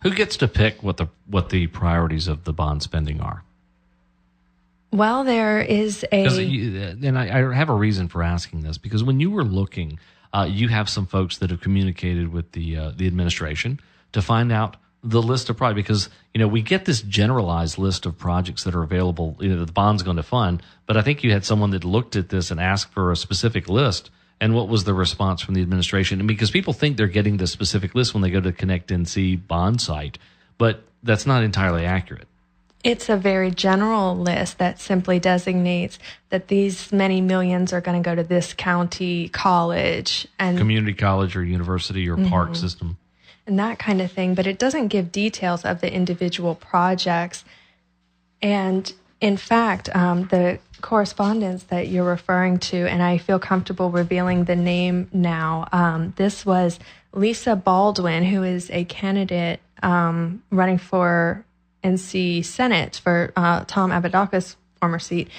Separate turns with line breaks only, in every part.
Who gets to pick what the priorities of the bond spending are?
Well, there is
and I have a reason for asking this, because when you were looking, you have some folks that have communicated with the administration to find out the list of projects, because we get this generalized list of projects that are available, the bond's going to fund. But I think you had someone that looked at this and asked for a specific list. And what was the response from the administration? And because people think they're getting the specific list when they go to the Connect NC bond site, but that's not entirely accurate.
It's a very general list that simply designates that these many millions are going to go to this county college and
community college or university or park system.
And that kind of thing, but it doesn't give details of the individual projects. And in fact, the correspondence that you're referring to, and I feel comfortable revealing the name now, this was Lisa Baldwin, who is a candidate running for NC Senate for Tom Apodaca's former seat.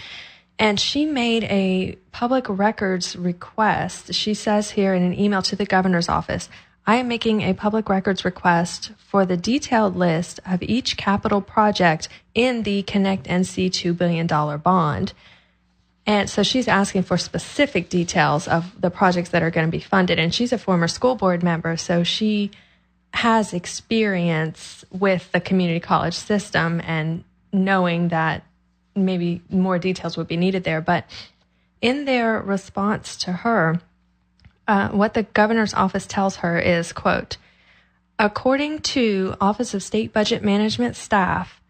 And she made a public records request. She says here in an email to the governor's office, I am making a public records request for the detailed list of each capital project in the Connect NC $2 billion bond. And so she's asking for specific details of the projects that are going to be funded. And she's a former school board member, so she has experience with the community college system and knowing that maybe more details would be needed there. But in their response to her, what the governor's office tells her is, quote, according to Office of State Budget Management staff,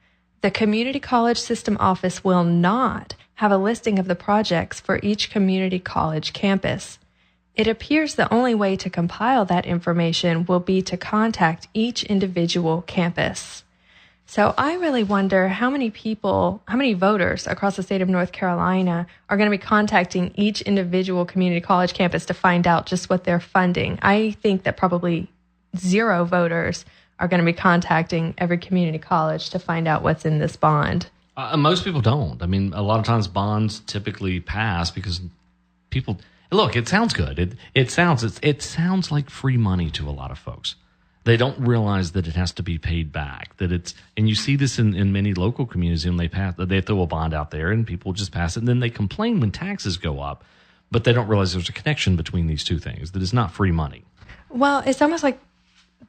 the community college system office will not have a listing of the projects for each community college campus. It appears the only way to compile that information will be to contact each individual campus. So I really wonder how many voters across the state of North Carolina are going to be contacting each individual community college campus to find out just what they're funding. I think that probably 0 voters are going to be contacting every community college to find out what's in this bond.
Most people don't. I mean, a lot of times bonds typically pass because people look. It sounds good. It sounds like free money to a lot of folks. They don't realize that it has to be paid back. And you see this in many local communities when they throw a bond out there and people just pass it, and then they complain when taxes go up, but they don't realize there's a connection between these two things. That it's not free money.
Well, it's almost like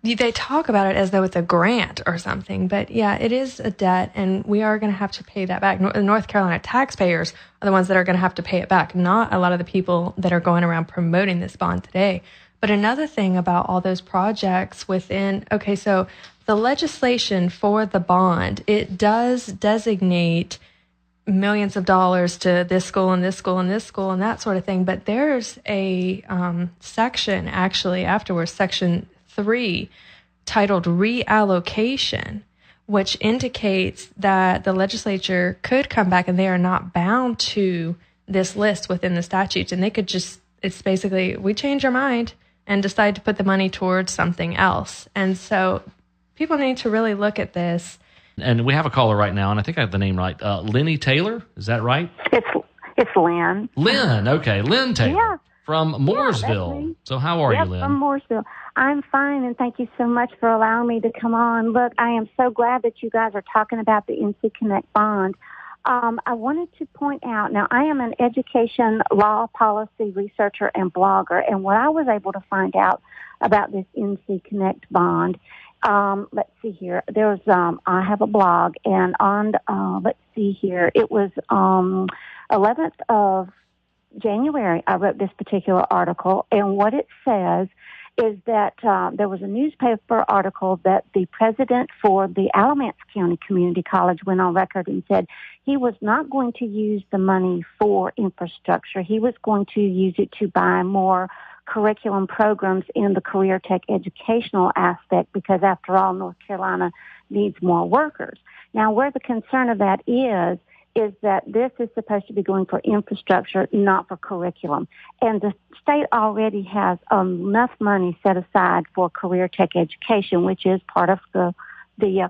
they talk about it as though it's a grant or something, but yeah, it is a debt, and we are going to have to pay that back. The North Carolina taxpayers are the ones that are going to have to pay it back, not a lot of the people that are going around promoting this bond today. But another thing about all those projects so the legislation for the bond, it does designate millions of dollars to this school and this school and this school and that sort of thing. But there's a section actually afterwards, Section 3, titled Reallocation, which indicates that the legislature could come back and they are not bound to this list within the statutes. And they could it's basically, we change our mind and decide to put the money towards something else. And so people need to really look at this.
And we have a caller right now, and I think I have the name right. Lenny Taylor, is that right?
It's Lynn.
Lynn, okay. Lynn Taylor
yeah.
from Mooresville. So how are you, Lynn?
From Mooresville. I'm fine, and thank you so much for allowing me to come on. Look, I am so glad that you guys are talking about the NC Connect bond. I wanted to point out, now I am an education law policy researcher and blogger, and what I was able to find out about this NC Connect bond, let's see here, there's, I have a blog, and on, let's see here, it was 11th of January I wrote this particular article, and what it says is that there was a newspaper article that the president for the Alamance County Community College went on record and said he was not going to use the money for infrastructure. He was going to use it to buy more curriculum programs in the career tech educational aspect because, after all, North Carolina needs more workers. Now, where the concern of that is that this is supposed to be going for infrastructure, not for curriculum. And the state already has enough money set aside for career tech education, which is part of the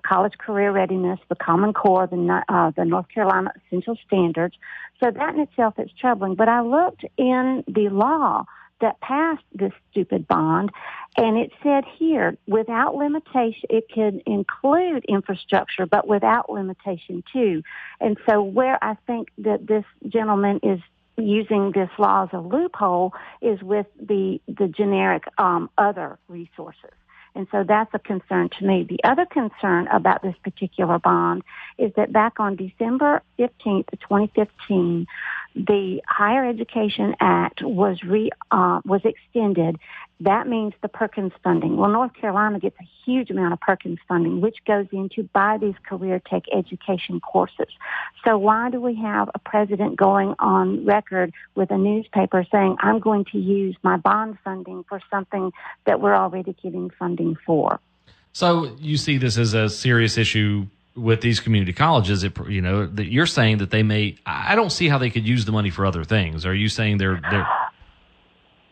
college career readiness, the Common Core, the North Carolina Essential Standards. So that in itself is troubling. But I looked in the law that passed this stupid bond, and it said here, without limitation, it could include infrastructure, but without limitation too. And so where I think that this gentleman is using this law as a loophole is with the generic other resources. And so that's a concern to me. The other concern about this particular bond is that back on December 15th, 2015, the Higher Education Act was extended. That means the Perkins funding. Well, North Carolina gets a huge amount of Perkins funding, which goes in to buy these career tech education courses. So why do we have a president going on record with a newspaper saying, I'm going to use my bond funding for something that we're already getting funding for?
So you see this as a serious issue with these community colleges, that you're saying that they may, I don't see how they could use the money for other things. Are you saying they're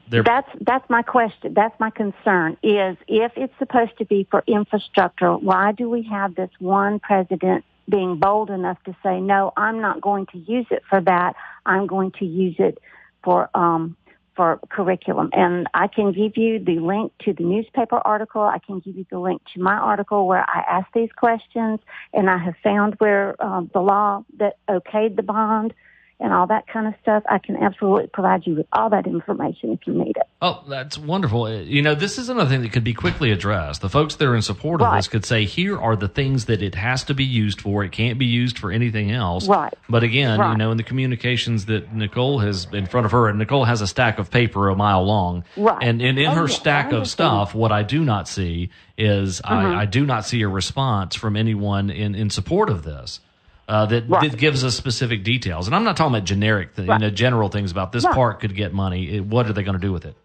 That's my question. That's my concern is if it's supposed to be for infrastructure, why do we have this one president being bold enough to say, no, I'm not going to use it for that. I'm going to use it for curriculum. And I can give you the link to the newspaper article. I can give you the link to my article where I asked these questions, and I have found where the law that okayed the bond and all that kind of stuff. I can absolutely provide you with all that information if you need it.
Oh, that's wonderful. This is another thing that could be quickly addressed. The folks that are in support of this could say, here are the things that it has to be used for. It can't be used for anything else.
Right.
But again, in the communications that Nicole has in front of her, and Nicole has a stack of paper a mile long.
Right.
And in her stack of stuff, what I do not see is I do not see a response from anyone in support of this. That gives us specific details. And I'm not talking about general things about this park could get money. What are they going to do with it?